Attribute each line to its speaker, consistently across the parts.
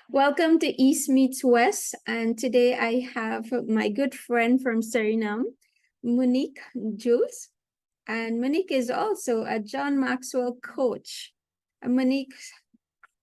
Speaker 1: Welcome to East Meets West, and today I have my good friend from Suriname, Monique Jules, and Monique is also a John Maxwell coach. And Monique's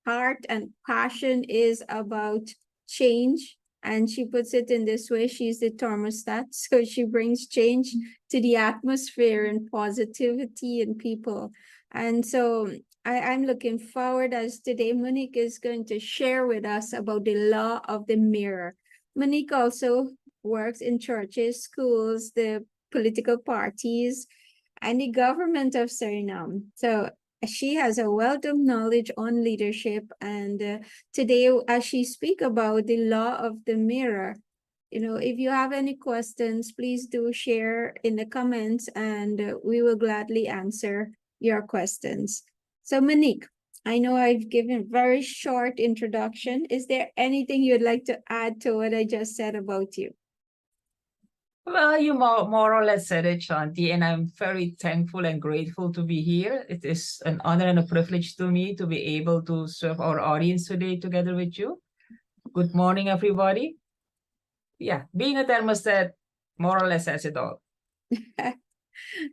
Speaker 1: heart and passion is about change, and she puts it in this way: she's the thermostat, so she brings change to the atmosphere and positivity in people. And so I'm looking forward as today Monique is going to share with us about the law of the mirror. Monique also works in churches, schools, the political parties, and the government of Suriname. So she has a wealth of knowledge on leadership, and today as she speak about the law of the mirror, if you have any questions, please do share in the comments, and we will gladly answer your questions. So Monique, I know I've given very short introduction. Is there anything you'd like to add to what I just said about you?
Speaker 2: Well, you more or less said it, Shanti, and I'm very thankful and grateful to be here. It is an honor and a privilege to me to be able to serve our audience today together with you. Good morning, everybody. Yeah, being a thermostat more or less says it all.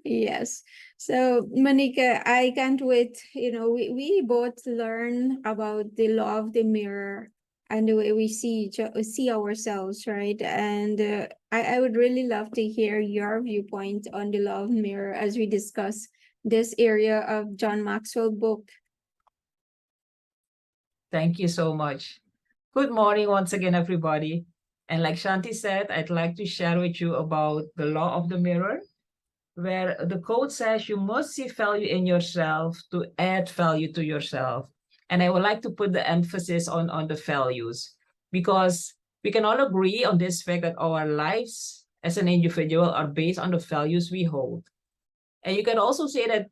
Speaker 1: Yes. So, Monica, I can't wait. We both learn about the law of the mirror and the way we see ourselves, right? And I would really love to hear your viewpoint on the law of mirror as we discuss this area of John Maxwell book.
Speaker 2: Thank you so much. Good morning once again, everybody. And like Shanti said, I'd like to share with you about the law of the mirror, where the quote says you must see value in yourself to add value to yourself. And I would like to put the emphasis on the values, because we can all agree on this fact that our lives as an individual are based on the values we hold. And you can also say that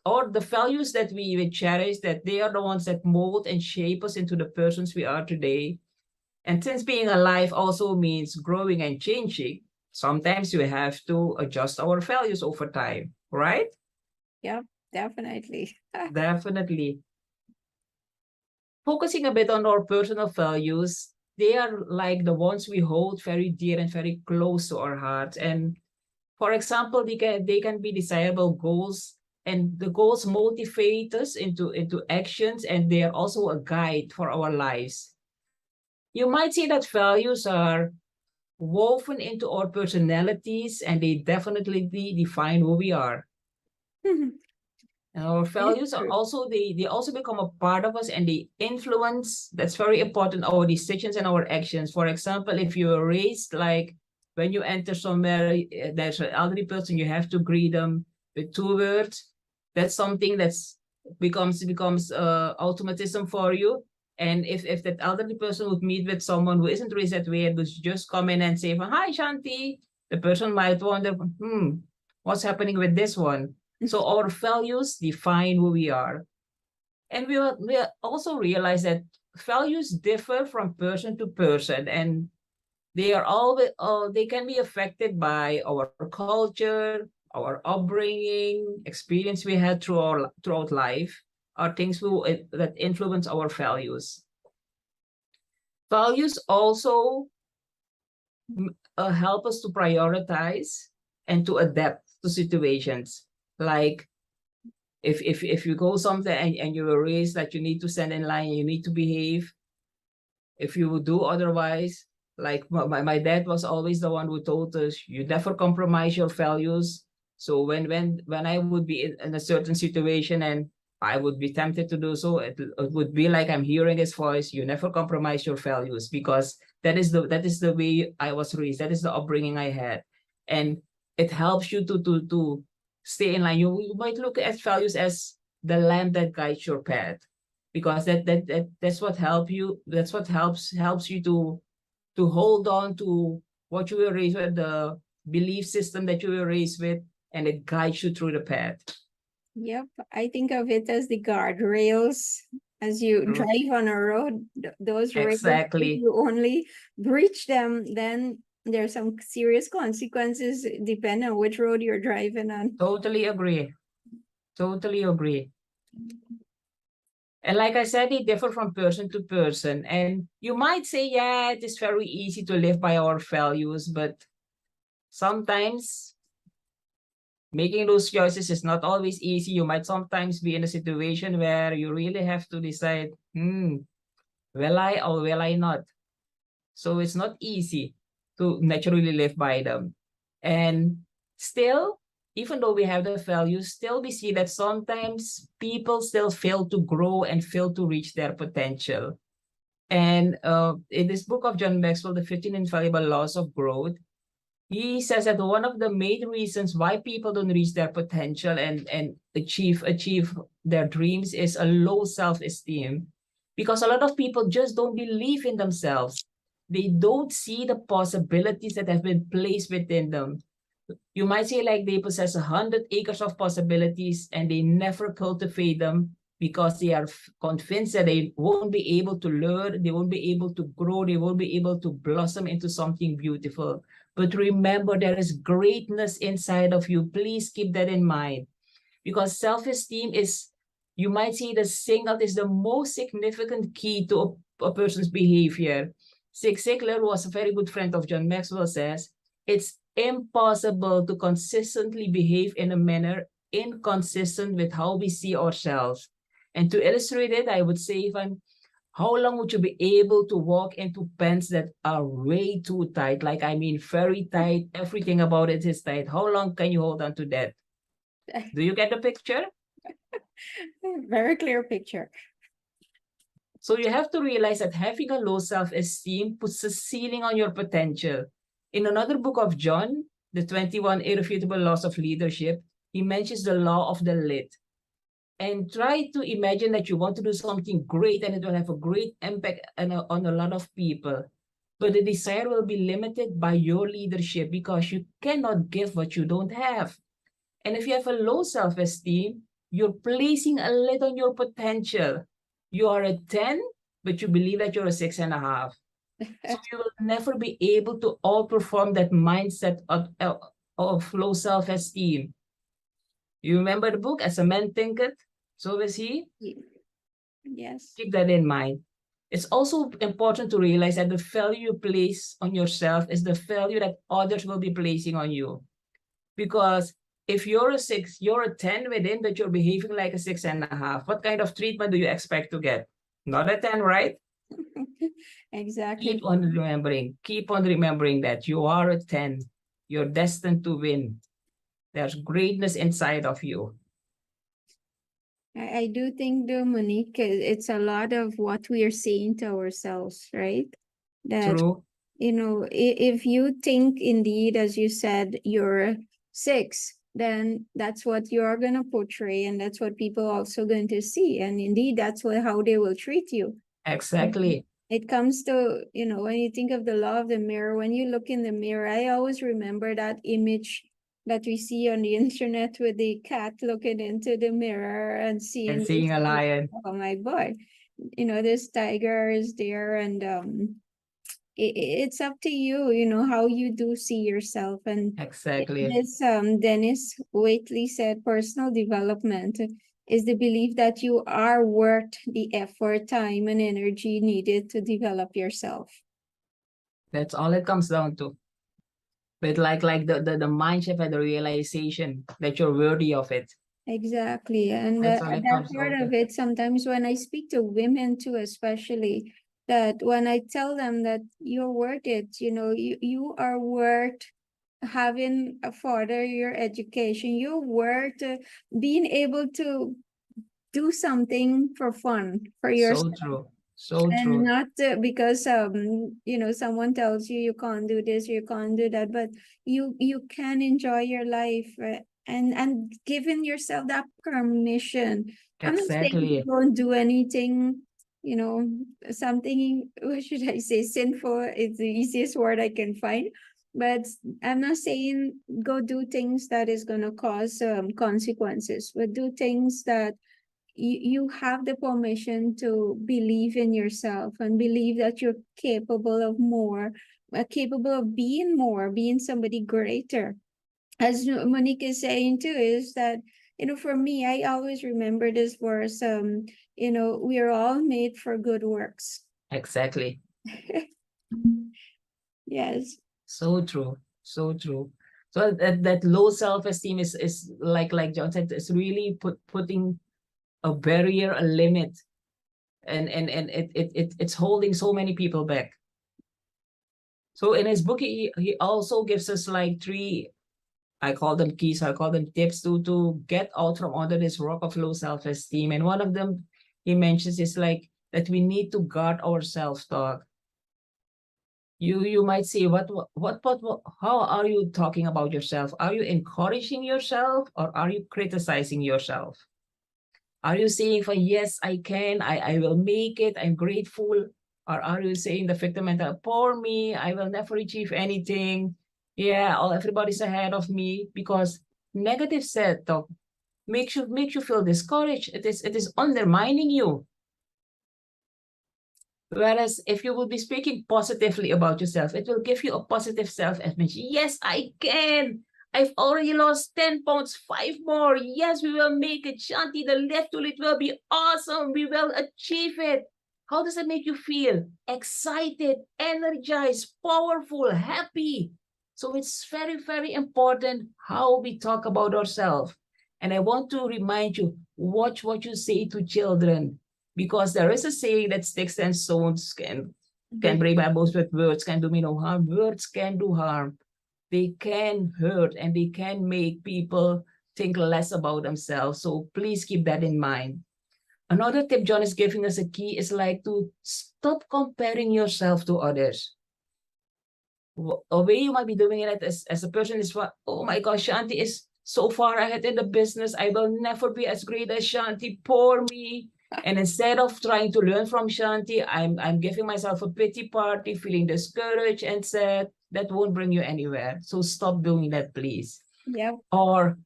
Speaker 2: or the values that we cherish, that they are the ones that mold and shape us into the persons we are today. And since being alive also means growing and changing, sometimes we have to adjust our values over time, right?
Speaker 1: Yeah, definitely.
Speaker 2: Definitely. Focusing a bit on our personal values, they are like the ones we hold very dear and very close to our hearts. And for example, they can be desirable goals, and the goals motivate us into actions, and they are also a guide for our lives. You might say that values are woven into our personalities, and they definitely define who we are. And our values are also they also become a part of us, and they influence, that's very important, our decisions and our actions. For example, if you are raised like when you enter somewhere, there's an elderly person, you have to greet them with 2 words. That's something that's becomes automatism for you. And if that elderly person would meet with someone who isn't raised that way and would just come in and say, "Hi, Shanti," the person might wonder, what's happening with this one? So our values define who we are. And we also realize that values differ from person to person, and they are always they can be affected by our culture, our upbringing, experience we had throughout life, are things that influence our values. Values also help us to prioritize and to adapt to situations. Like if you go somewhere and you were raised that you need to stand in line, you need to behave. If you do otherwise, like my dad was always the one who told us, you never compromise your values. So when I would be in a certain situation and I would be tempted to do so, it would be like I'm hearing his voice. You never compromise your values, because that is the way I was raised. That is the upbringing I had, and it helps you to stay in line. You might look at values as the lamp that guides your path, because that's what helps you to hold on to what you were raised with, the belief system that you were raised with, and it guides you through the path.
Speaker 1: Yep, I think of it as the guardrails as you drive on a road. Those rails, if you only breach them, then there's some serious consequences depending on which road you're driving on.
Speaker 2: Totally agree. Totally agree. And like I said, they differ from person to person. And you might say, yeah, it is very easy to live by our values, but sometimes making those choices is not always easy. You might sometimes be in a situation where you really have to decide, will I or will I not? So it's not easy to naturally live by them. And still, even though we have the values, still we see that sometimes people still fail to grow and fail to reach their potential. And in this book of John Maxwell, The 15 Infallible Laws of Growth, he says that one of the main reasons why people don't reach their potential and achieve their dreams is a low self-esteem. Because a lot of people just don't believe in themselves. They don't see the possibilities that have been placed within them. You might say like they possess 100 acres of possibilities and they never cultivate them because they are convinced that they won't be able to learn, they won't be able to grow, they won't be able to blossom into something beautiful. But remember, there is greatness inside of you. Please keep that in mind, because self-esteem is, you might say, the single is the most significant key to a person's behavior. Zig Ziglar, who was a very good friend of John Maxwell, says it's impossible to consistently behave in a manner inconsistent with how we see ourselves. And to illustrate it, I would say, Ivan, how long would you be able to walk into pants that are way too tight? Like, I mean, very tight. Everything about it is tight. How long can you hold on to that? Do you get the picture?
Speaker 1: Very clear picture.
Speaker 2: So you have to realize that having a low self-esteem puts a ceiling on your potential. In another book of John, the 21 Irrefutable Laws of Leadership, he mentions the law of the lid. And try to imagine that you want to do something great and it will have a great impact on a lot of people. But the desire will be limited by your leadership because you cannot give what you don't have. And if you have a low self-esteem, you're placing a lid on your potential. You are a 10, but you believe that you're a 6.5. So you will never be able to outperform that mindset of low self-esteem. You remember the book, As a Man Thinketh, so is he?
Speaker 1: Yes.
Speaker 2: Keep that in mind. It's also important to realize that the value you place on yourself is the value that others will be placing on you. Because if you're a 6, you're a 10 within, but you're behaving like a 6.5, what kind of treatment do you expect to get? Not a 10, right?
Speaker 1: Exactly.
Speaker 2: Keep on remembering that you are a 10. You're destined to win. There's greatness inside of you.
Speaker 1: I do think, though, Monique, it's a lot of what we are saying to ourselves, right? That,
Speaker 2: True.
Speaker 1: if you think indeed, as you said, you're 6, then that's what you're going to portray, and that's what people are also going to see. And indeed, that's how they will treat you.
Speaker 2: Exactly.
Speaker 1: It comes to, when you think of the law of the mirror, when you look in the mirror, I always remember that image that we see on the internet with the cat looking into the mirror and seeing
Speaker 2: And
Speaker 1: this,
Speaker 2: seeing a lion.
Speaker 1: oh my boy, this tiger is there, and it's up to you, how you do see yourself. And
Speaker 2: Exactly.
Speaker 1: this Dennis Waitley said, personal development is the belief that you are worth the effort, time, and energy needed to develop yourself.
Speaker 2: That's all it comes down to. But like the mind shift and the realization that you're worthy of it.
Speaker 1: Exactly. And
Speaker 2: That's all it
Speaker 1: that
Speaker 2: comes
Speaker 1: part
Speaker 2: down
Speaker 1: of
Speaker 2: to.
Speaker 1: it, sometimes when I speak to women too, especially, that when I tell them that you're worth it, you are worth having a further your education, you're worth being able to do something for fun for
Speaker 2: So
Speaker 1: yourself,
Speaker 2: true. So
Speaker 1: and
Speaker 2: true.
Speaker 1: not because someone tells you you can't do this, you can't do that, but you can enjoy your life, and giving yourself that permission. I'm not saying
Speaker 2: Exactly.
Speaker 1: don't do anything, you know something, what should I say, sinful is the easiest word I can find, but I'm not saying go do things that is going to cause consequences, but do things that you have the permission to believe in yourself and believe that you're capable of more, capable of being more, being somebody greater. As Monique is saying too, is that for me, I always remember this verse, we are all made for good works.
Speaker 2: Exactly.
Speaker 1: Yes.
Speaker 2: So true. So true. So that low self-esteem is like John said, it's really putting a barrier, a limit, and it's holding so many people back. So in his book, he also gives us like three, I call them keys, I call them tips to get out from under this rock of low self-esteem. And one of them he mentions is like that we need to guard our self-talk. You might say, what, how are you talking about yourself? Are you encouraging yourself or are you criticizing yourself? Are you saying for yes, I can, I will make it, I'm grateful? Or are you saying the victim mental, poor me, I will never achieve anything? Yeah, all everybody's ahead of me, because negative self-talk makes you feel discouraged. It is undermining you. Whereas if you will be speaking positively about yourself, it will give you a positive self-image. Yes, I can. I've already lost 10 pounds, 5 more. Yes, we will make it. Shanti, the left tool, it will be awesome. We will achieve it. How does it make you feel? Excited, energized, powerful, happy. So it's very, very important how we talk about ourselves. And I want to remind you, watch what you say to children. Because there is a saying that sticks and stones can break my bones, but words can do me no harm. Words can do harm. They can hurt and they can make people think less about themselves. So please keep that in mind. Another tip John is giving us a key is like to stop comparing yourself to others. A way you might be doing it as a person is what, oh my gosh, Shanti is so far ahead in the business. I will never be as great as Shanti. Poor me. And instead of trying to learn from Shanti, I'm giving myself a pity party, feeling discouraged and sad. That won't bring you anywhere. So stop doing that, please.
Speaker 1: Yeah.
Speaker 2: Or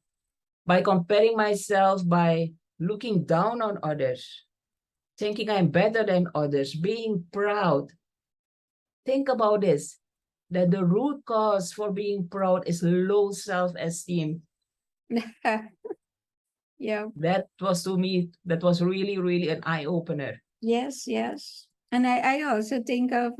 Speaker 2: by comparing myself, by looking down on others, thinking I'm better than others, being proud. Think about this, that the root cause for being proud is low self-esteem.
Speaker 1: Yeah.
Speaker 2: That was, to me, that was really, really an eye-opener.
Speaker 1: Yes, yes. And I also think of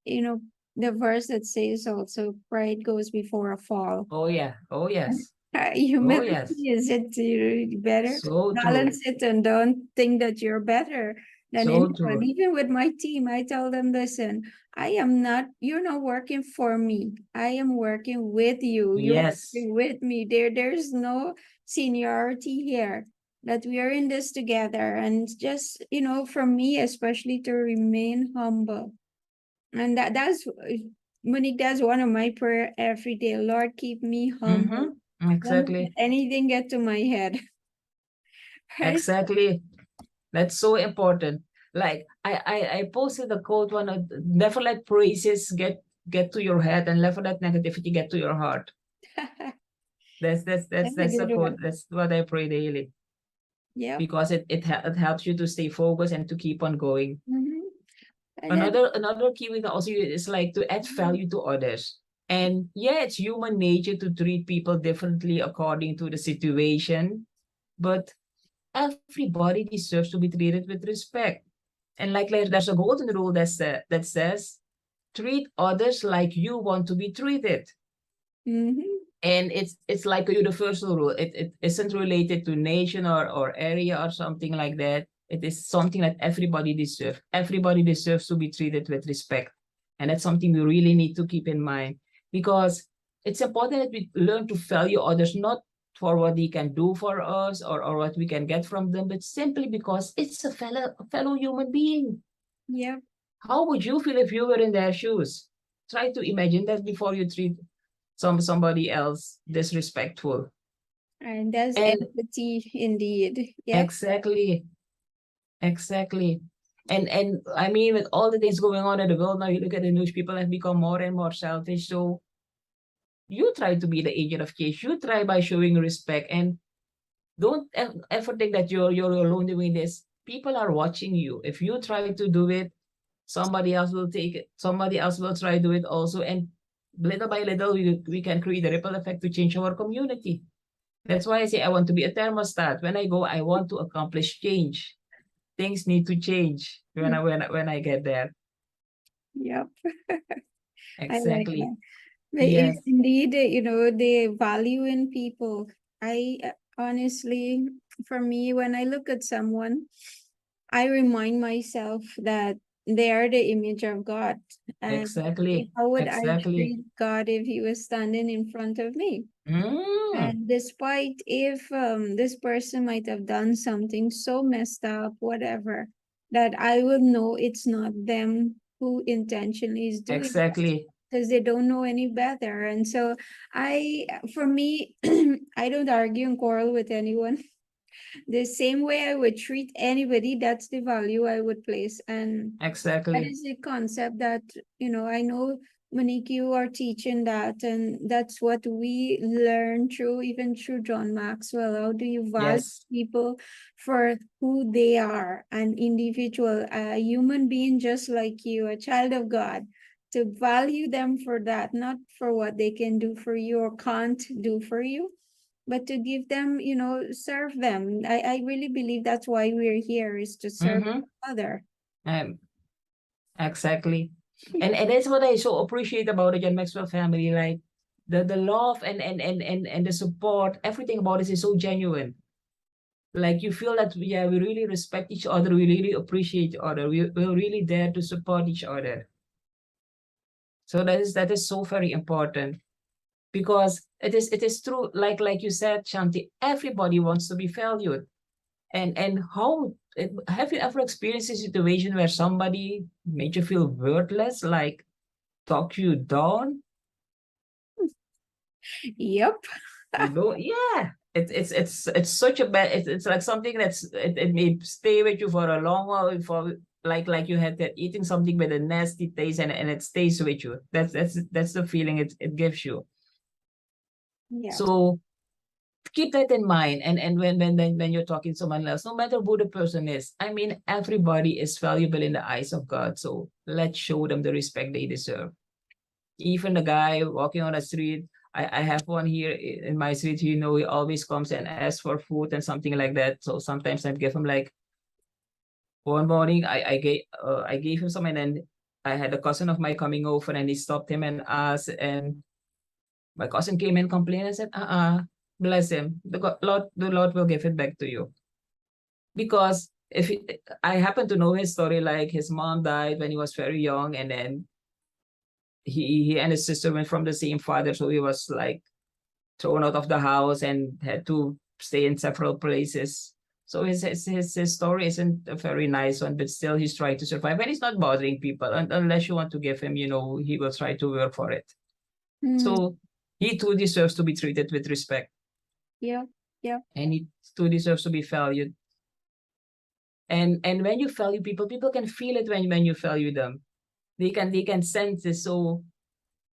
Speaker 1: you know, the verse that says also pride goes before a fall.
Speaker 2: Oh yeah, oh yes, oh
Speaker 1: Humility
Speaker 2: yes.
Speaker 1: is it better
Speaker 2: So true,
Speaker 1: balance it and don't think that you're better than
Speaker 2: so
Speaker 1: anyone.
Speaker 2: true.
Speaker 1: Even with my team, I tell them, listen, you're not working for me. I am working with you. You're
Speaker 2: Yes,
Speaker 1: working with me. There's no seniority here. That we are in this together. And just, for me, especially to remain humble. And that's Monique, that's one of my prayer every day. Lord, keep me humble. Don't let
Speaker 2: exactly,
Speaker 1: anything get to my head. Right?
Speaker 2: exactly. That's so important. Like I posted a quote one, never let praises get to your head and never let negativity get to your heart. That's that's that's
Speaker 1: That's a
Speaker 2: that's a
Speaker 1: good
Speaker 2: quote.
Speaker 1: one.
Speaker 2: That's what I pray daily,
Speaker 1: Yep.
Speaker 2: because it helps you to stay focused and to keep on going.
Speaker 1: Mm-hmm. And then
Speaker 2: Another key we can also use is like to add value to others. And yeah, it's human nature to treat people differently according to the situation, but everybody deserves to be treated with respect. And like there's a golden rule that says treat others like you want to be treated.
Speaker 1: mm-hmm.
Speaker 2: And it's like a universal rule. It isn't related to nation or area or something like that. It is something that everybody deserves. Everybody deserves to be treated with respect. And that's something we really need to keep in mind, because it's important that we learn to value others, not for what they can do for us or what we can get from them, but simply because it's a fellow human being.
Speaker 1: Yep.
Speaker 2: How would you feel if you were in their shoes? Try to imagine that before you treat somebody else disrespectful.
Speaker 1: And that's
Speaker 2: And
Speaker 1: empathy indeed. Yep.
Speaker 2: exactly, exactly. And I mean, with all the things going on in the world now, you look at the news, people have become more and more selfish. So you try to be the agent of change. You try by showing respect, and don't ever think that you're alone doing this. People are watching you. If you try to do it, somebody else will take it. Somebody else will try to do it also. And little by little, we can create a ripple effect to change our community. That's why I say I want to be a thermostat. When I go, I want to accomplish change. Things need to change when I get there.
Speaker 1: Yep. I like
Speaker 2: Exactly.
Speaker 1: that. But
Speaker 2: Yes.
Speaker 1: indeed, the value in people. I honestly, for me, when I look at someone, I remind myself that they are the image of God. And
Speaker 2: Exactly.
Speaker 1: how would I
Speaker 2: Exactly.
Speaker 1: treat God if he was standing in front of me?
Speaker 2: Mm,
Speaker 1: And despite if this person might have done something so messed up, whatever, that I will know it's not them who intentionally is doing
Speaker 2: exactly.
Speaker 1: because they don't know any better. And so I, for me, I don't argue and quarrel with anyone. The same way I would treat anybody, that's the value I would place. And that
Speaker 2: Exactly.
Speaker 1: is the concept that, I know, Monique, you are teaching that, and that's what we learn through, even through John Maxwell. How do you value
Speaker 2: Yes.
Speaker 1: people for who they are, an individual, a human being just like you, a child of God, to value them for that, not for what they can do for you or can't do for you, but to give them, serve them. I really believe that's why we're here, is to serve
Speaker 2: Mm-hmm.
Speaker 1: other.
Speaker 2: Um, exactly. And that's what I so appreciate about the John Maxwell family. Like the love and the support, everything about this is so genuine. Like you feel that yeah, we really respect each other, we really appreciate each other, we're really there to support each other. So that is so very important because it is true, like you said, Shanti, everybody wants to be valued. And have you ever experienced a situation where somebody made you feel worthless, like talk you down?
Speaker 1: Yep.
Speaker 2: Yeah. It's such a bad, it's like something it may stay with you for a long while, for like you had that eating something with a nasty taste, and it stays with you. That's the feeling it gives you.
Speaker 1: Yep.
Speaker 2: So keep that in mind, and when you're talking to someone else, no matter who the person is, I mean, everybody is valuable in the eyes of God, so let's show them the respect they deserve. Even the guy walking on the street, I have one here in my street, he always comes and asks for food and something like that, so sometimes I give him like one morning, I gave him some, and then I had a cousin of mine coming over, and he stopped him and asked, and my cousin came and complained and said, bless him. The Lord will give it back to you. Because I happen to know his story, like his mom died when he was very young, and then he and his sister went from the same father, so he was like thrown out of the house and had to stay in several places. So his story isn't a very nice one, but still he's trying to survive, and he's not bothering people. Unless you want to give him, he will try to work for it.
Speaker 1: Mm,
Speaker 2: So he too deserves to be treated with respect,
Speaker 1: yep. Yep.
Speaker 2: and he too deserves to be valued. And when you value people, people can feel it when you value them. They can sense it. So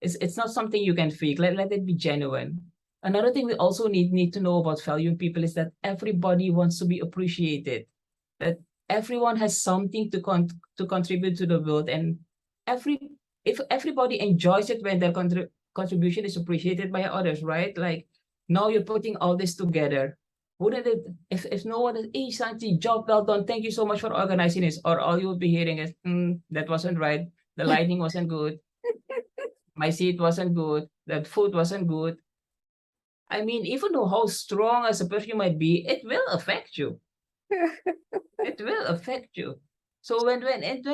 Speaker 2: it's not something you can fake. Let it be genuine. Another thing we also need to know about valuing people is that everybody wants to be appreciated. That everyone has something to contribute to the world, and every if everybody enjoys it when their contribution is appreciated by others, right? Like now you're putting all this together. Wouldn't it, if no one is, hey, Santi, job well done, thank you so much for organizing this, or all you would be hearing is, that wasn't right, the lighting wasn't good, my seat wasn't good, the food wasn't good. I mean, even though how strong as a person you might be, it will affect you. It will affect you. So when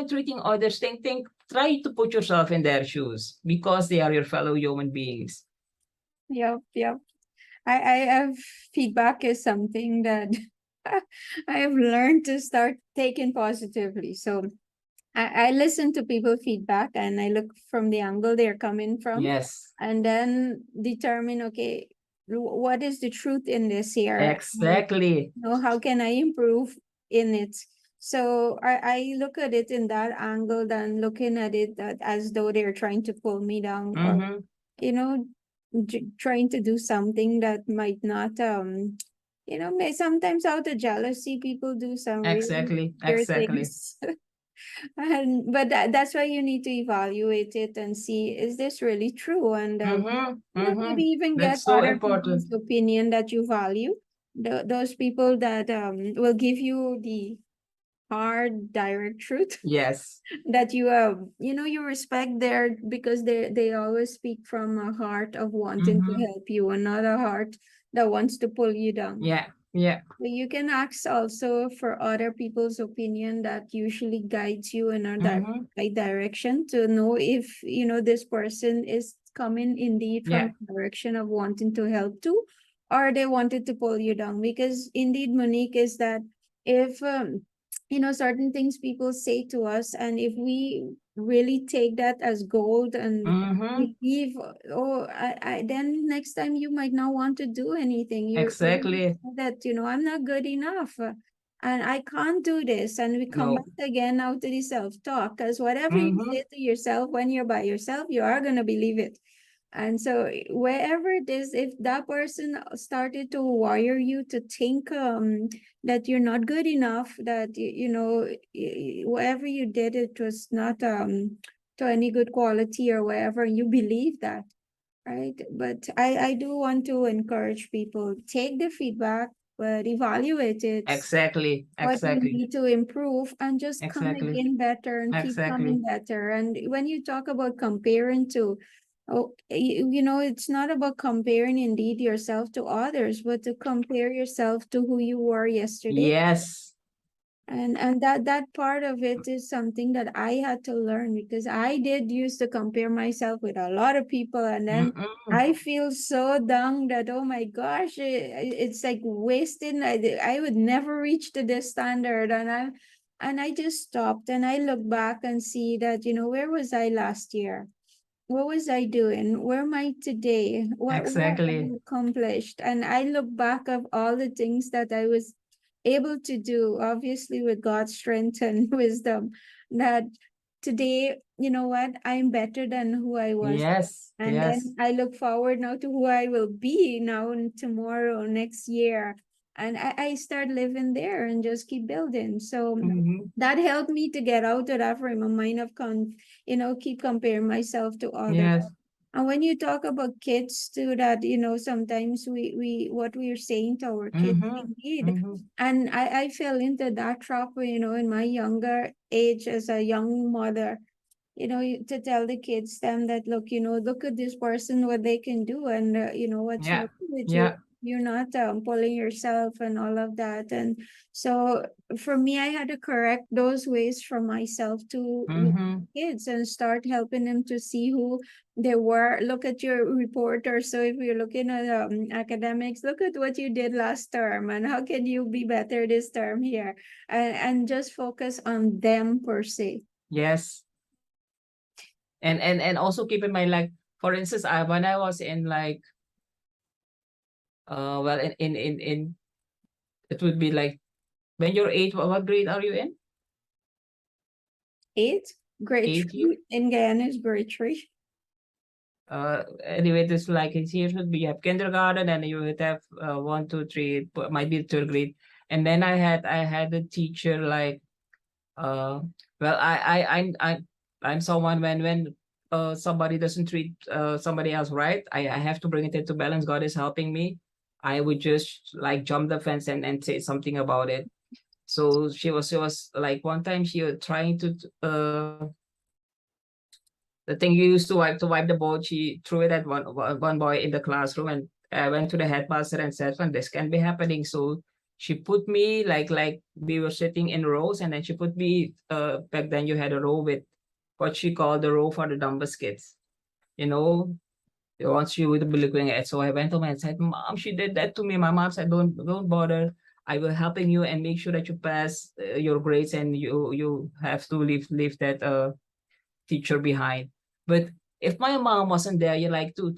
Speaker 2: treating others, try to put yourself in their shoes because they are your fellow human beings.
Speaker 1: Yep. Yep. I have feedback is something that I have learned to start taking positively. So I listen to people feedback and I look from the angle they're coming from,
Speaker 2: Yes,
Speaker 1: and then determine, okay, what is the truth in this here? And,
Speaker 2: exactly.
Speaker 1: how can I improve in it? So I look at it in that angle than looking at it that as though they're trying to pull me down, or
Speaker 2: Mm-hmm.
Speaker 1: you know trying to do something that might not may sometimes out of jealousy people do some really
Speaker 2: Exactly.
Speaker 1: weird
Speaker 2: Exactly.
Speaker 1: things. And but that's why you need to evaluate it and see, is this really true? And maybe even get
Speaker 2: That's so
Speaker 1: other
Speaker 2: important.
Speaker 1: people's opinion that you value. Those people that will give you the hard, direct truth
Speaker 2: Yes.
Speaker 1: that you respect their, because they always speak from a heart of wanting to help you and not a heart that wants to pull you down.
Speaker 2: Yeah. Yeah.
Speaker 1: But you can ask also for other people's opinion that usually guides you in a right direction, to know if this person is coming indeed from
Speaker 2: Yeah.
Speaker 1: a direction of wanting to help too, or they wanted to pull you down. Because indeed, Monique, is that if certain things people say to us, and if we really take that as gold and believe, oh, then next time you might not want to do anything. You
Speaker 2: Exactly.
Speaker 1: that I'm not good enough, and I can't do this, and we come
Speaker 2: No.
Speaker 1: back again now to the self-talk, because whatever you say
Speaker 2: Mm-hmm.
Speaker 1: to yourself when you're by yourself, you are going to believe it. And so wherever it is, if that person started to wire you to think that you're not good enough, that whatever you did, it was not to any good quality or whatever, you believe that, right? But I do want to encourage people, take the feedback, but evaluate it,
Speaker 2: Exactly.
Speaker 1: what you
Speaker 2: Exactly.
Speaker 1: need to improve, and just come
Speaker 2: Exactly.
Speaker 1: again better and keep
Speaker 2: Exactly.
Speaker 1: coming better. And when you talk about comparing to, it's not about comparing indeed yourself to others, but to compare yourself to who you were yesterday.
Speaker 2: Yes.
Speaker 1: And that part of it is something that I had to learn, because I did used to compare myself with a lot of people, and then
Speaker 2: Mm-mm.
Speaker 1: I feel so down that, oh my gosh, it's like wasting. I would never reach to this standard, and I just stopped and I look back and see that, where was I last year? What was I doing? Where am I today? What have I
Speaker 2: Exactly.
Speaker 1: accomplished? And I look back of all the things that I was able to do, obviously with God's strength and wisdom, that today, you know what, I'm better than who I was.
Speaker 2: Yes.
Speaker 1: And
Speaker 2: Yes.
Speaker 1: then I look forward now to who I will be now and tomorrow, next year. And I start living there and just keep building. So
Speaker 2: Mm-hmm.
Speaker 1: that helped me to get out of that frame of mind of keep comparing myself to others.
Speaker 2: Yes.
Speaker 1: And when you talk about kids too, that sometimes we what we are saying to our kids,
Speaker 2: Mm-hmm.
Speaker 1: indeed.
Speaker 2: Mm-hmm.
Speaker 1: And I fell into that trap, in my younger age as a young mother, to tell the kids them that, look, look at this person, what they can do, and what's
Speaker 2: Yeah.
Speaker 1: wrong with you.
Speaker 2: Yeah.
Speaker 1: You're not pulling yourself and all of that. And so for me, I had to correct those ways for myself to with
Speaker 2: Mm-hmm.
Speaker 1: kids and start helping them to see who they were. Look at your report, or so if you're looking at academics, look at what you did last term and how can you be better this term here, and just focus on them per se.
Speaker 2: Yes. And also keep in mind, like, for instance, when I was in like well, in it would be like, when you're eight, what grade are you in?
Speaker 1: Eight, grade
Speaker 2: Eight year?
Speaker 1: three. In Guyana is grade three.
Speaker 2: Anyway, this like here should be, you have kindergarten, and you would have one, two, three, might be third grade. And then I had a teacher like, well, I'm someone, when somebody doesn't treat somebody else right, I have to bring it into balance. God is helping me. I would just like jump the fence and say something about it. So she was like, one time she was trying to the thing you used to wipe the board, she threw it at one boy in the classroom, and I went to the headmaster and said, "Well, this can be happening." So she put me like we were sitting in rows, and then she put me back then you had a row with what she called the row for the dumbest kids. You know, once you would be looking at. So I went home and said, "Mom, she did that to me." My mom said, "Don't bother. I will helping you and make sure that you pass your grades, and you have to leave that teacher behind." But if my mom wasn't there, you like to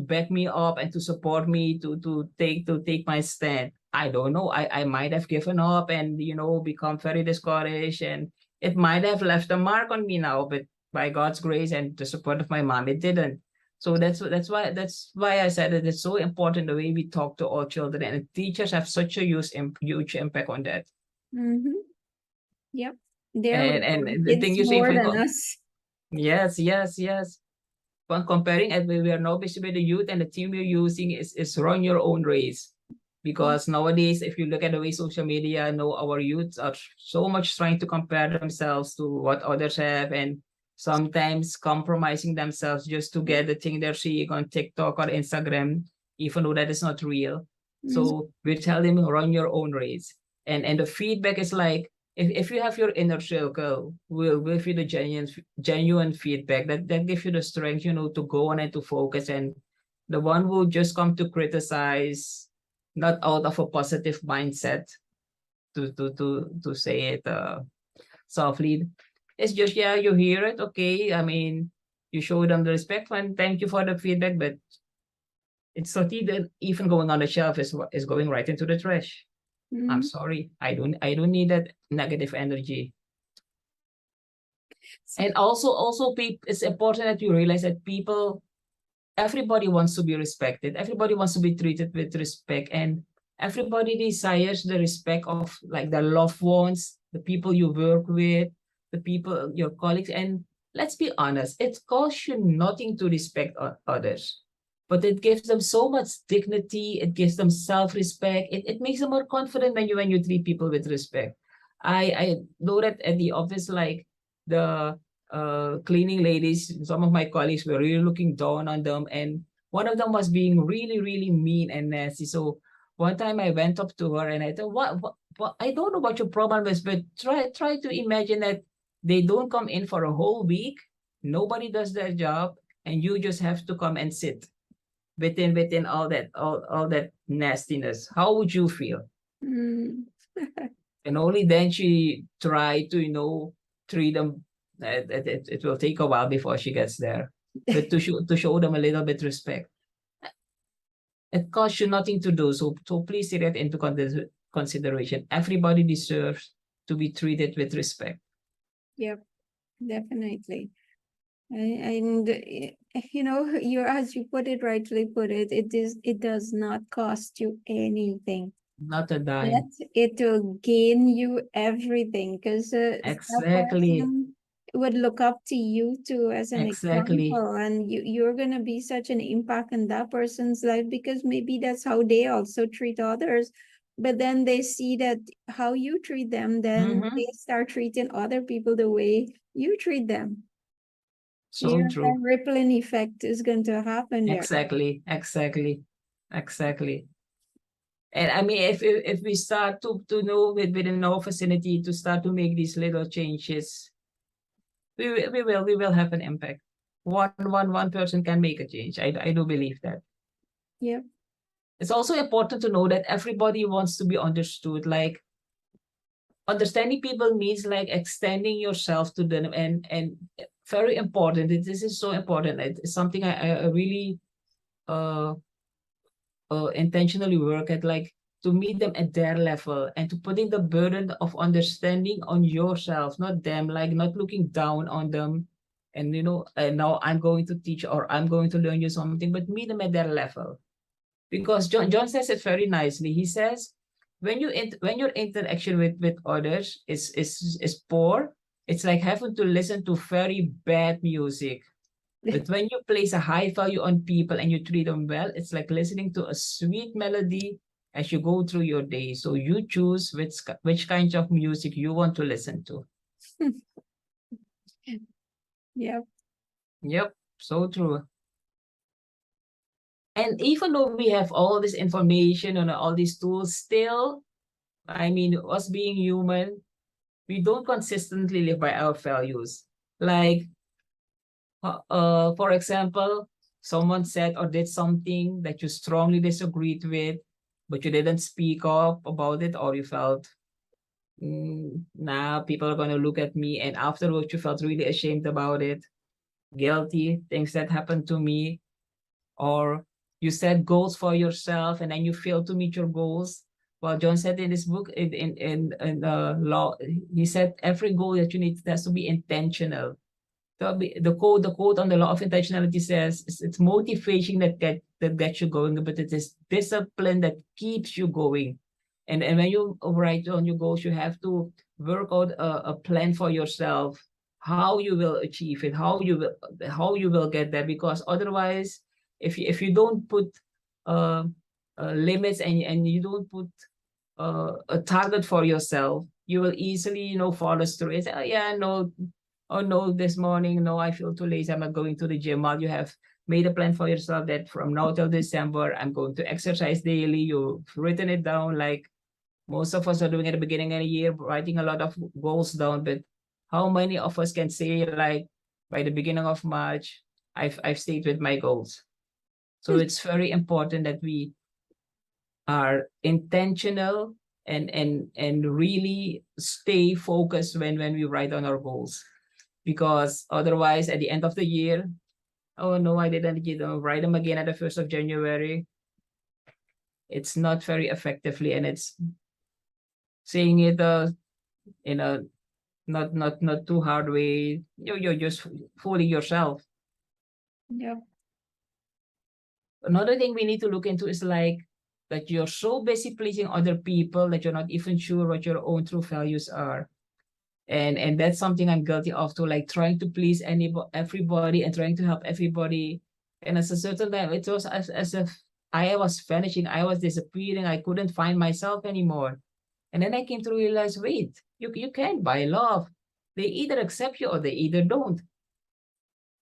Speaker 2: back me up and to support me to take my stand, I don't know. I might have given up and become very discouraged, and it might have left a mark on me now. But by God's grace and the support of my mom, it didn't. So that's why I said that it's so important the way we talk to all children, and teachers have such a huge impact on that.
Speaker 1: Mm-hmm. Yep.
Speaker 2: And the thing
Speaker 1: it's
Speaker 2: you say, if
Speaker 1: more
Speaker 2: we
Speaker 1: than
Speaker 2: go,
Speaker 1: us.
Speaker 2: yes. When comparing, and we are now basically the youth, and the team we're using is run your own race. Because nowadays, if you look at the way social media, know our youths are so much trying to compare themselves to what others have, and sometimes compromising themselves just to get the thing they're seeing on TikTok or Instagram, even though that is not real.
Speaker 1: Mm.
Speaker 2: So we tell them run your own race. And the feedback is like, if you have your inner circle, will give you the genuine feedback that gives you the strength, to go on and to focus. And the one who just come to criticize, not out of a positive mindset, to say it softly, it's just, yeah, you hear it, okay. I mean, you show them the respect and thank you for the feedback, but it's not even going on the shelf, is going right into the trash. I'm
Speaker 1: Mm.
Speaker 2: sorry, I don't need that negative energy. And also people, it's important that you realize that people, everybody wants to be respected, everybody wants to be treated with respect, and everybody desires the respect of like their loved ones, the people you work with, the people, your colleagues. And let's be honest, it costs you nothing to respect others, but it gives them so much dignity, it gives them self-respect, it makes them more confident when you treat people with respect. I know that at the office, like the cleaning ladies, some of my colleagues were really looking down on them, and one of them was being really, really mean and nasty. So one time I went up to her and I thought, what I don't know what your problem is, but try to imagine that they don't come in for a whole week, nobody does their job, and you just have to come and sit within all that nastiness. How would you feel?
Speaker 1: Mm.
Speaker 2: And only then she tried to treat them. It will take a while before she gets there, but to show them a little bit respect. It costs you nothing to do, so please take that into consideration. Everybody deserves to be treated with respect.
Speaker 1: Yep, definitely. And you as you rightly put it, it does not cost you anything.
Speaker 2: Not a
Speaker 1: Yet
Speaker 2: dime.
Speaker 1: it will gain you everything because that
Speaker 2: Exactly.
Speaker 1: person would look up to you too as an
Speaker 2: Exactly.
Speaker 1: example, and you're gonna be such an impact in that person's life because maybe that's how they also treat others. But then they see that how you treat them, then
Speaker 2: Mm-hmm.
Speaker 1: they start treating other people the way you treat them.
Speaker 2: So
Speaker 1: Yeah, that
Speaker 2: true.
Speaker 1: rippling effect is going to happen there.
Speaker 2: Exactly. And I mean, if we start to know within our vicinity to start to make these little changes, we will have an impact. One person can make a change. I do believe that.
Speaker 1: Yep.
Speaker 2: It's also important to know that everybody wants to be understood. Like, understanding people means like extending yourself to them, and very important. This is so important. It's something I really uh intentionally work at, like, to meet them at their level and to putting the burden of understanding on yourself, not them, like not looking down on them. And now I'm going to teach or I'm going to learn you something, but meet them at their level. Because John says it very nicely. He says, when your interaction with others is poor, it's like having to listen to very bad music. But when you place a high value on people and you treat them well, it's like listening to a sweet melody as you go through your day. So you choose which kinds of music you want to listen to.
Speaker 1: Yep.
Speaker 2: Yep, so true. And even though we have all this information and all these tools, still, I mean, us being human, we don't consistently live by our values. Like, for example, someone said or did something that you strongly disagreed with, but you didn't speak up about it, or you felt, nah, people are going to look at me. And afterwards, you felt really ashamed about it, guilty, things that happened to me. Or you set goals for yourself and then you fail to meet your goals. Well, John said in this book, in law, he said every goal that you need has to be intentional. The quote on the law of intentionality says it's motivation that gets you going, but it is discipline that keeps you going. And when you write down your goals, you have to work out a plan for yourself, how you will achieve it, how you will get there. Because otherwise, if you don't put uh, limits, and you don't put a target for yourself, you will easily, fall astray and say, oh yeah, no, oh no, this morning, no, I feel too lazy, I'm not going to the gym. While you have made a plan for yourself that from now till December, I'm going to exercise daily. You've written it down, like most of us are doing at the beginning of the year, writing a lot of goals down. But how many of us can say, like, by the beginning of March, I've stayed with my goals? So it's very important that we are intentional and really stay focused when we write on our goals. Because otherwise, at the end of the year, oh no, I didn't write them again at the 1st of January. It's not very effectively, and it's saying it in a not too hard way. You're just fooling yourself.
Speaker 1: Yeah.
Speaker 2: Another thing we need to look into is like that you're so busy pleasing other people that you're not even sure what your own true values are. And that's something I'm guilty of too, like trying to please everybody and trying to help everybody. And at a certain time, it was as if I was vanishing, I was disappearing, I couldn't find myself anymore. And then I came to realize, wait, you can't buy love. They either accept you or they either don't.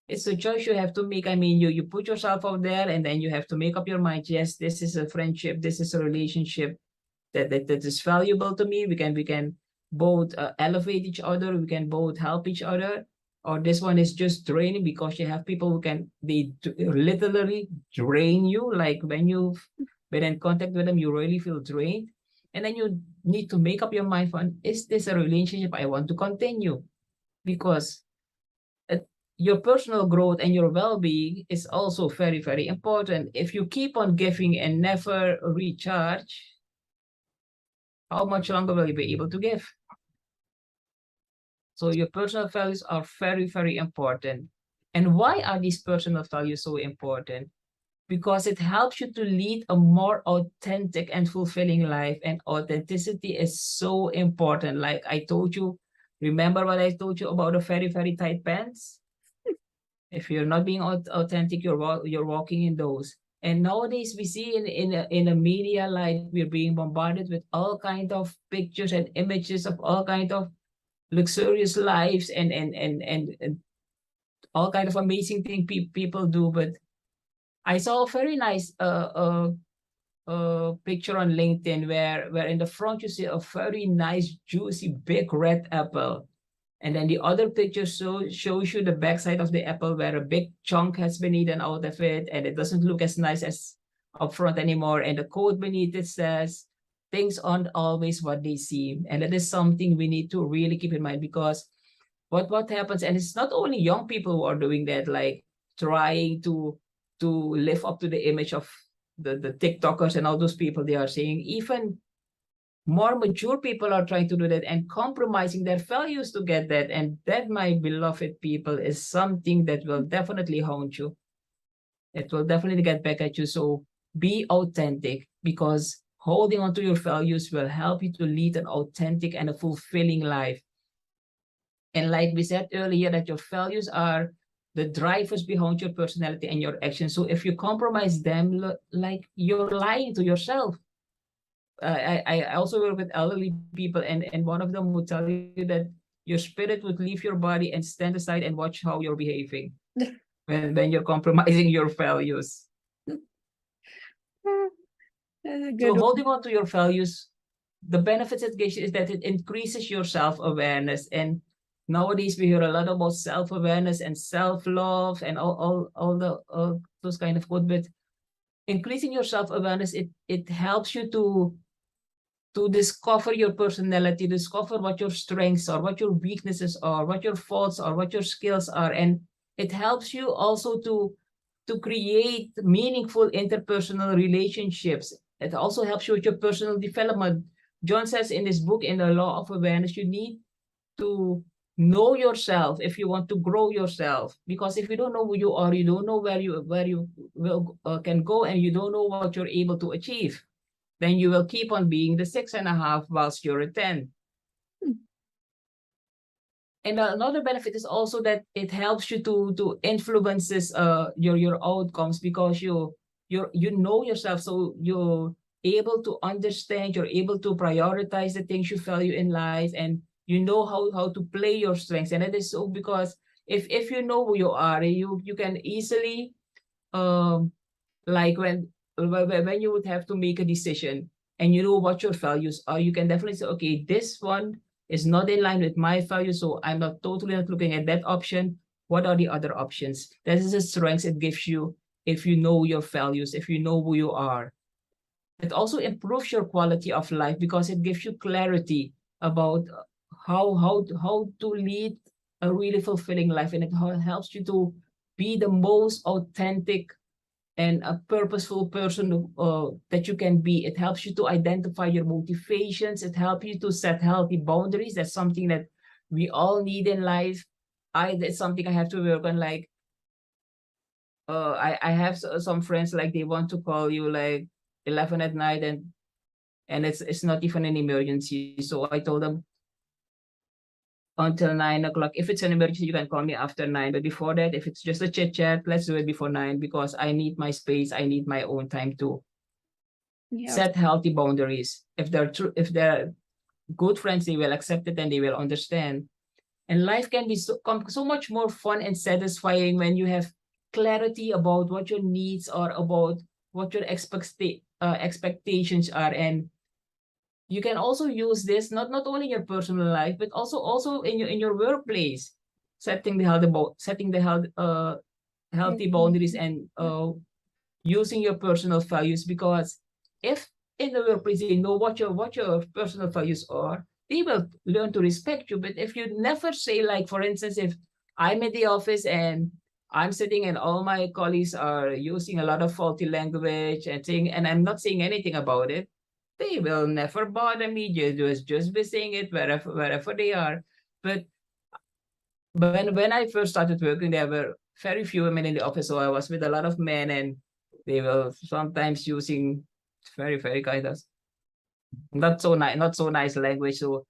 Speaker 2: It's a choice you have to make. I mean, you put yourself out there, and then you have to make up your mind. Yes, this is a friendship. This is a relationship that is valuable to me. We can both elevate each other. We can both help each other. Or this one is just draining, because you have people who they literally drain you. Like when you've been in contact with them, you really feel drained. And then you need to make up your mind for, is this a relationship I want to continue? Because your personal growth and your well-being is also very, very important. If you keep on giving and never recharge, how much longer will you be able to give? So your personal values are very, very important. And why are these personal values so important? Because it helps you to lead a more authentic and fulfilling life. And authenticity is so important. Like I told you, remember what I told you about the very, very tight pants? If you're not being authentic, you're walking in those. And nowadays we see in the media, like we're being bombarded with all kind of pictures and images of all kind of luxurious lives and all kind of amazing things people do. But I saw a very nice picture on LinkedIn where in the front you see a very nice juicy big red apple. And then the other picture shows you the backside of the apple where a big chunk has been eaten out of it, and it doesn't look as nice as up front anymore. And the quote beneath it says, things aren't always what they seem. And that is something we need to really keep in mind, because what happens, and it's not only young people who are doing that, like trying to live up to the image of the TikTokers and all those people. They are saying even more mature people are trying to do that and compromising their values to get that. And that, my beloved people, is something that will definitely haunt you. It will definitely get back at you. So be authentic, because holding on to your values will help you to lead an authentic and a fulfilling life. And like we said earlier, that your values are the drivers behind your personality and your actions. So if you compromise them, like you're lying to yourself. I also work with elderly people, and one of them would tell you that your spirit would leave your body and stand aside and watch how you're behaving when you're compromising your values. So holding on to your values, the benefits it gives you is that it increases your self-awareness. And nowadays we hear a lot about self-awareness and self-love and all those kind of quotes. But increasing your self-awareness, it helps you to discover your personality, discover what your strengths are, what your weaknesses are, what your faults are, what your skills are. And it helps you also to create meaningful interpersonal relationships. It also helps you with your personal development. John says in his book, in the Law of Awareness, you need to know yourself if you want to grow yourself. Because if you don't know who you are, you don't know where you will can go, and you don't know what you're able to achieve. then you will keep on being the 6.5 whilst you're a 10. And another benefit is also that it helps you to influences your outcomes, because you know yourself, so you're able to understand, you're able to prioritize the things you value in life, and you know how to play your strengths. And it is so because if you know who you are, you can easily like when you would have to make a decision and you know what your values are, you can definitely say, okay, this one is not in line with my values, so I'm not totally not looking at that option. What are the other options? That is the strength it gives you if you know your values, if you know who you are. It also improves your quality of life because it gives you clarity about how to lead a really fulfilling life, and it helps you to be the most authentic and a purposeful person that you can be. It helps you to identify your motivations. It helps you to set healthy boundaries. That's something that we all need in life. It's something I have to work on. Like, I have some friends, like they want to call you like 11 at night, and it's not even an emergency. So I told them until 9 o'clock. If it's an emergency, you can call me after 9. But before that, if it's just a chit chat, let's do it before 9, because I need my space. I need my own time to set healthy boundaries. If they're good friends, they will accept it and they will understand. And life can be so much more fun and satisfying when you have clarity about what your needs are, about what your expectations are. And you can also use this not only in your personal life, but also in your workplace, setting the healthy boundaries, and using your personal values. Because if in the workplace they know what your personal values are, they will learn to respect you. But if you never say, like, for instance, if I'm in the office and I'm sitting and all my colleagues are using a lot of faulty language and I'm not saying anything about it, they will never bother me. Just be saying it wherever they are. But when I first started working, there were very few women in the office, so I was with a lot of men, and they were sometimes using very kind of not so nice language. So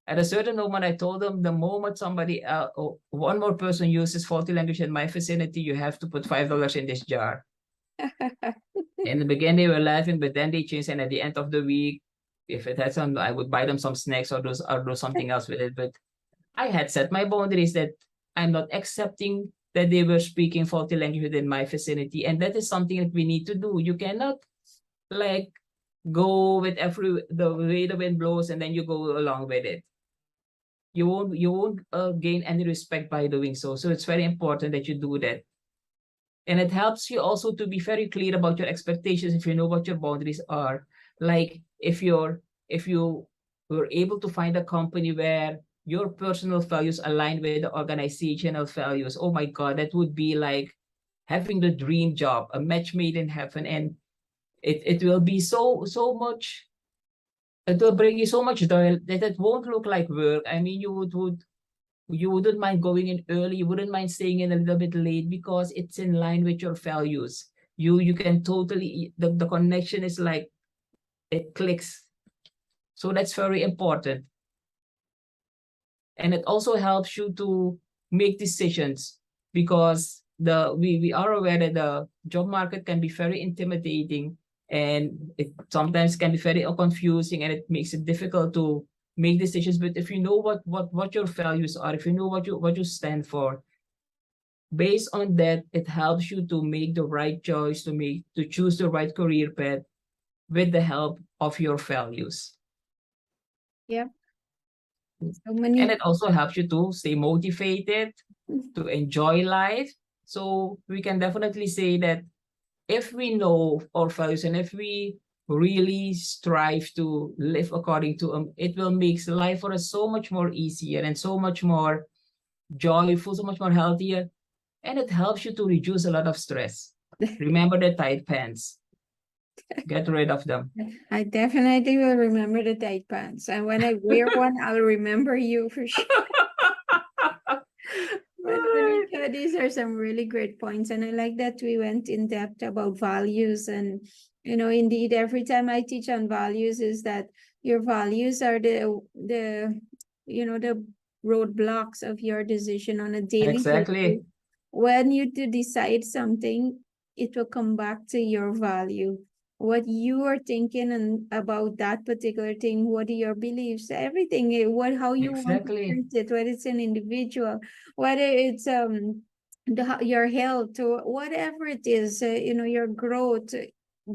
Speaker 2: at a certain moment, I told them, the moment somebody one more person uses faulty language in my vicinity, you have to put $5 in this jar. In the beginning, they were laughing, but then they changed. And at the end of the week, if it had some, I would buy them some snacks or do something else with it. But I had set my boundaries that I'm not accepting that they were speaking faulty language within my vicinity. And that is something that we need to do. You cannot, like, go with the way the wind blows and then you go along with it. You won't gain any respect by doing so. So it's very important that you do that. And it helps you also to be very clear about your expectations if you know what your boundaries are. Like, if you were able to find a company where your personal values align with the organizational values, oh my God, that would be like having the dream job, a match made in heaven. And it will be so much, it will bring you so much joy that it won't look like work. I mean, you wouldn't mind going in early, you wouldn't mind staying in a little bit late, because it's in line with your values. You can totally, the connection is like, it clicks. So that's very important. And it also helps you to make decisions, because we are aware that the job market can be very intimidating, and it sometimes can be very confusing, and it makes it difficult to make decisions. But if you know what your values are, if you know what you stand for, based on that, it helps you to make the right choice, to choose the right career path with the help of your values.
Speaker 1: Yeah. So
Speaker 2: and it also helps you to stay motivated, to enjoy life. So we can definitely say that if we know our values and if we really strive to live according to them, it will make life for us so much more easier and so much more joyful, so much more healthier. And it helps you to reduce a lot of stress. Remember the tight pants. Get rid of them.
Speaker 1: I definitely will remember the tight pants. And when I wear one, I'll remember you for sure. But these are some really great points. And I like that we went in depth about values and indeed, every time I teach on values is that your values are the roadblocks of your decision on a daily
Speaker 2: Exactly.
Speaker 1: basis. When you to decide something, it will come back to your value. What you are thinking and about that particular thing, what are your beliefs, everything, how you want to
Speaker 2: Exactly.
Speaker 1: treat it, whether it's an individual, whether it's your health or whatever it is, your growth.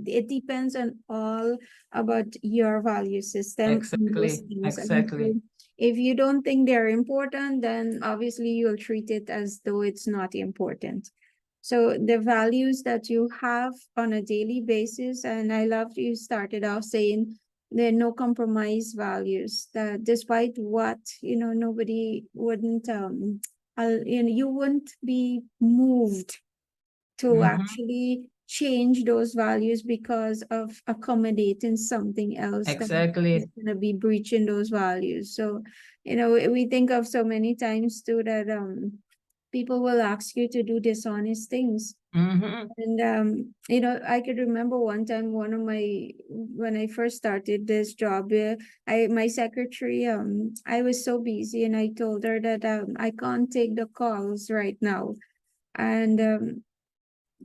Speaker 1: It depends on all about your value system and those
Speaker 2: Exactly.
Speaker 1: things. And
Speaker 2: Exactly.
Speaker 1: so if you don't think they're important, then obviously you'll treat it as though it's not important. So the values that you have on a daily basis, and I love you started off saying there are no compromise values, that despite what, nobody wouldn't, you wouldn't be moved to
Speaker 2: Mm-hmm.
Speaker 1: actually change those values because of accommodating something else that is
Speaker 2: Exactly.
Speaker 1: going to be breaching those values. So, we think of so many times too that people will ask you to do dishonest things.
Speaker 2: Mm-hmm.
Speaker 1: And I could remember one time when I first started this job, my secretary, I was so busy and I told her that I can't take the calls right now. And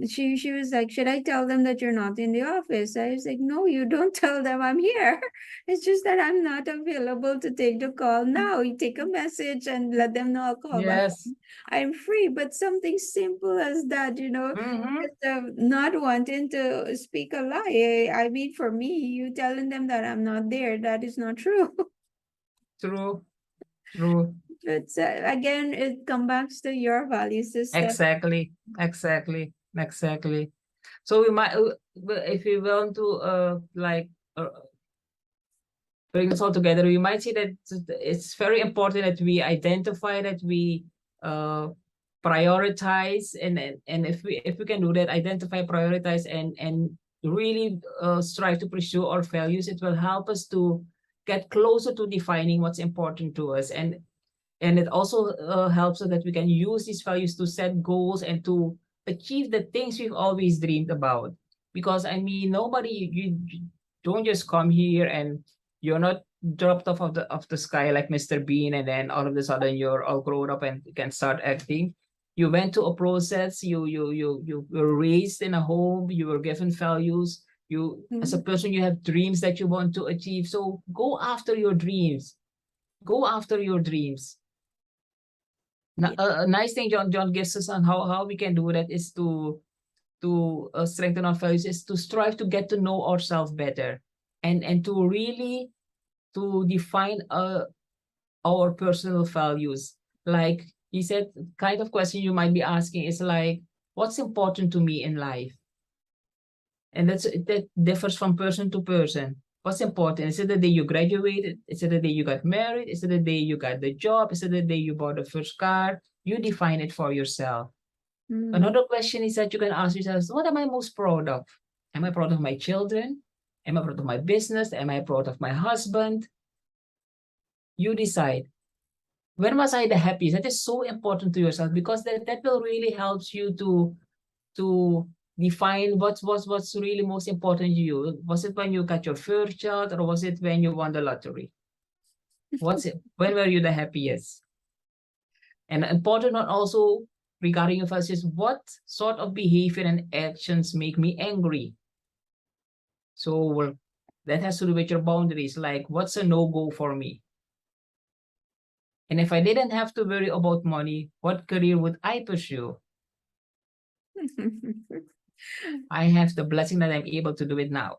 Speaker 1: she was like, should I tell them that you're not in the office? I was like, no, you don't tell them I'm here. It's just that I'm not available to take the call now. You take a message and let them know I'll call back.
Speaker 2: Yes.
Speaker 1: I'm free. But something simple as that,
Speaker 2: Mm-hmm.
Speaker 1: just, not wanting to speak a lie. I mean, for me, you telling them that I'm not there, that is not true.
Speaker 2: True. True.
Speaker 1: But again, it comes back to your value system.
Speaker 2: Exactly. Exactly. Exactly. So we might, if we want to, bring this all together, we might see that it's very important that we identify, that we uh, prioritize, and if we can do that, identify, prioritize, and really strive to pursue our values, it will help us to get closer to defining what's important to us, and it also helps us that we can use these values to set goals and to achieve the things we've always dreamed about. Because I mean, nobody, you don't just come here and you're not dropped off of the sky like Mr. Bean, and then all of a sudden you're all grown up and can start acting. You went to a process. You were raised in a home. You were given values. You, as a
Speaker 1: Mm.
Speaker 2: person, you have dreams that you want to achieve. So go after your dreams. Go after your dreams.
Speaker 1: Yeah.
Speaker 2: A nice thing John gives us on how we can do that is to strengthen our values, is to strive to get to know ourselves better, and to really to define our personal values. Like he said, kind of question you might be asking is like, what's important to me in life? And that differs from person to person. What's important? Is it the day you graduated? Is it the day you got married? Is it the day you got the job? Is it the day you bought the first car? You define it for yourself.
Speaker 1: Mm.
Speaker 2: Another question is that you can ask yourself, what am I most proud of? Am I proud of my children? Am I proud of my business? Am I proud of my husband? You decide. When was I the happiest? That is so important to yourself, because that will really helps you to define what's really most important to you. Was it when you got your first child, or was it when you won the lottery? What's it? When were you the happiest? And important one also regarding your first is, what sort of behavior and actions make me angry? So that has to do with your boundaries. Like, what's a no-go for me? And if I didn't have to worry about money, what career would I pursue? I have the blessing that I'm able to do it now.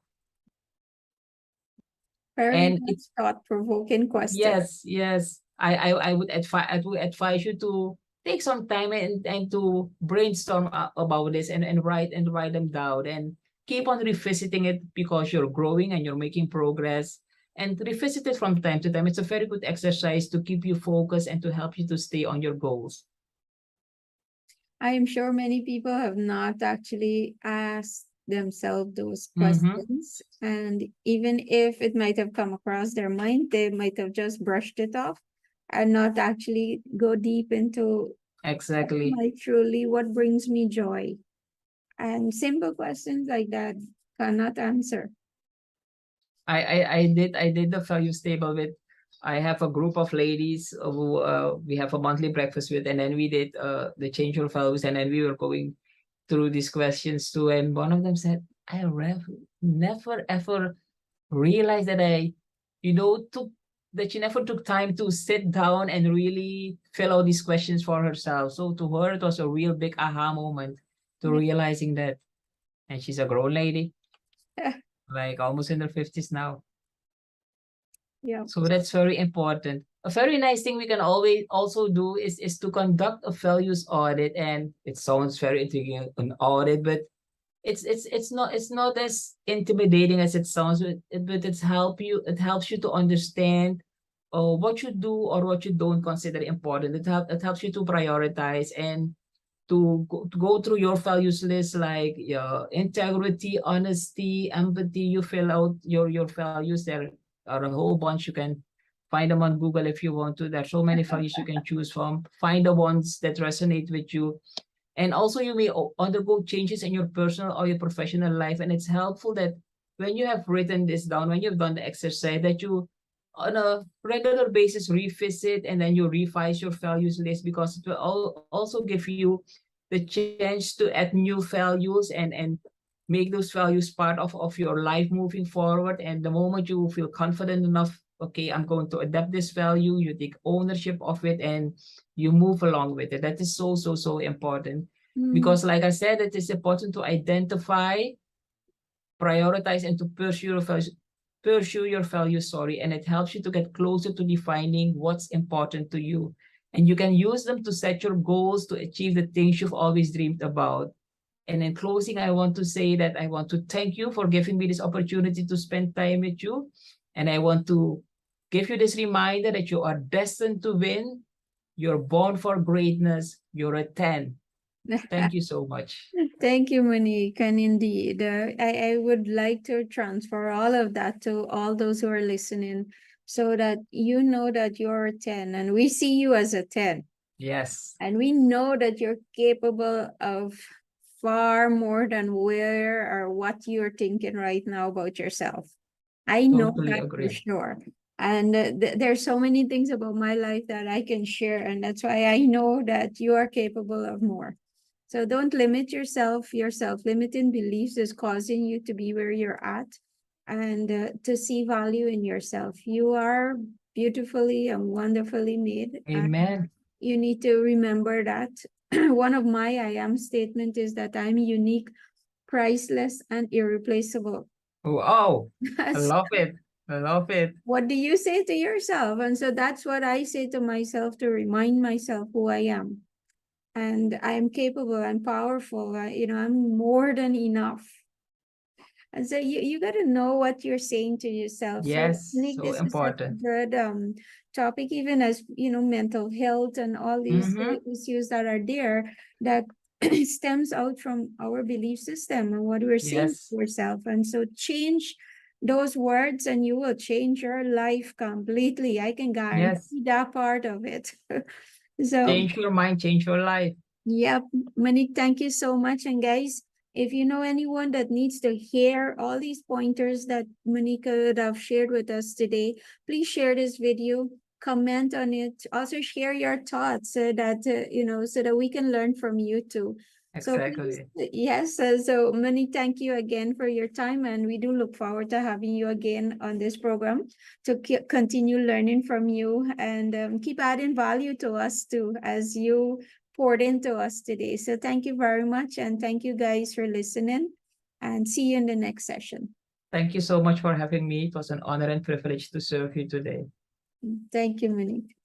Speaker 1: Very
Speaker 2: And
Speaker 1: much
Speaker 2: it's,
Speaker 1: thought-provoking question.
Speaker 2: yes. I would advise you to take some time and to brainstorm about this, and write them down, and keep on revisiting it, because you're growing and you're making progress, and revisit it from time to time. It's a very good exercise to keep you focused and to help you to stay on your goals.
Speaker 1: I am sure many people have not actually asked themselves those
Speaker 2: Mm-hmm.
Speaker 1: questions. And even if it might have come across their mind, they might have just brushed it off and not actually go deep into
Speaker 2: Exactly.
Speaker 1: what brings me joy. And simple questions like that cannot answer.
Speaker 2: I did the values table with. I have a group of ladies who we have a monthly breakfast with, and then we did the change your values, and then we were going through these questions too. And one of them said, "I never ever realized that took that she never took time to sit down and really fill out these questions for herself." So to her, it was a real big aha moment to
Speaker 1: Yeah.
Speaker 2: realizing that. And she's a grown lady,
Speaker 1: Yeah.
Speaker 2: like almost in her 50s now.
Speaker 1: Yeah.
Speaker 2: So that's very important. A very nice thing we can always also do is to conduct a values audit. And it sounds very intriguing, an audit, but it's not as intimidating as it sounds, but it helps you to understand what you do or what you don't consider important. It helps you to prioritize and to go through your values list, like integrity, honesty, empathy. You fill out your values. There are a whole bunch. You can find them on Google if you want to. There's so many values you can choose from. Find the ones that resonate with you. And also you may undergo changes in your personal or your professional life. And it's helpful that when you have written this down, when you've done the exercise, that you on a regular basis revisit and then you revise your values list, because it will also give you the chance to add new values and make those values part of your life moving forward. And the moment you feel confident enough, okay, I'm going to adapt this value, you take ownership of it and you move along with it. That is so important. Because like I said, it is important to identify, prioritize, and to pursue your values, and it helps you to get closer to defining what's important to you. And you can use them to set your goals to achieve the things you've always dreamed about. And in closing, I want to say that I want to thank you for giving me this opportunity to spend time with you. And I want to give you this reminder that you are destined to win. You're born for greatness. You're a 10. Thank you so much.
Speaker 1: Thank you, Monique. And indeed, I would like to transfer all of that to all those who are listening so that you know that you're a 10 and we see you as a 10.
Speaker 2: Yes.
Speaker 1: And we know that you're capable of far more than where or what you're thinking right now about yourself. I know
Speaker 2: Totally
Speaker 1: that for
Speaker 2: agree.
Speaker 1: sure. And there's so many things about my life that I can share. And that's why I know that you are capable of more. So don't limit yourself. Your self-limiting beliefs is causing you to be where you're at and to see value in yourself. You are beautifully and wonderfully made.
Speaker 2: Amen.
Speaker 1: You need to remember that. One of my I am statement is that I'm unique, priceless, and irreplaceable.
Speaker 2: Wow. I love it. I love it.
Speaker 1: What do you say to yourself? And so that's what I say to myself to remind myself who I am. And I'm capable, I'm powerful, I'm more than enough. And so you got to know what you're saying to yourself. So
Speaker 2: Yes,
Speaker 1: Nick,
Speaker 2: so
Speaker 1: this is such a
Speaker 2: important.
Speaker 1: good topic, even as mental health and all these issues that are there that stems out from our belief system and what we're saying
Speaker 2: Yes.
Speaker 1: to ourselves. And so change those words and you will change your life completely. I can guarantee
Speaker 2: Yes.
Speaker 1: that part of it. So
Speaker 2: Change your mind, change your life.
Speaker 1: yep, Monique, thank you so much. And guys, if you know anyone that needs to hear all these pointers that Monica would have shared with us today, please share this video, comment on it. Also share your thoughts so that, so that we can learn from you too. So please,
Speaker 2: Exactly.
Speaker 1: yes, so Monique, thank you again for your time. And we do look forward to having you again on this program to continue learning from you and keep adding value to us too, as you poured into us today. So thank you very much. And thank you guys for listening and see you in the next session.
Speaker 2: Thank you so much for having me. It was an honor and privilege to serve you today.
Speaker 1: Thank you, Monique.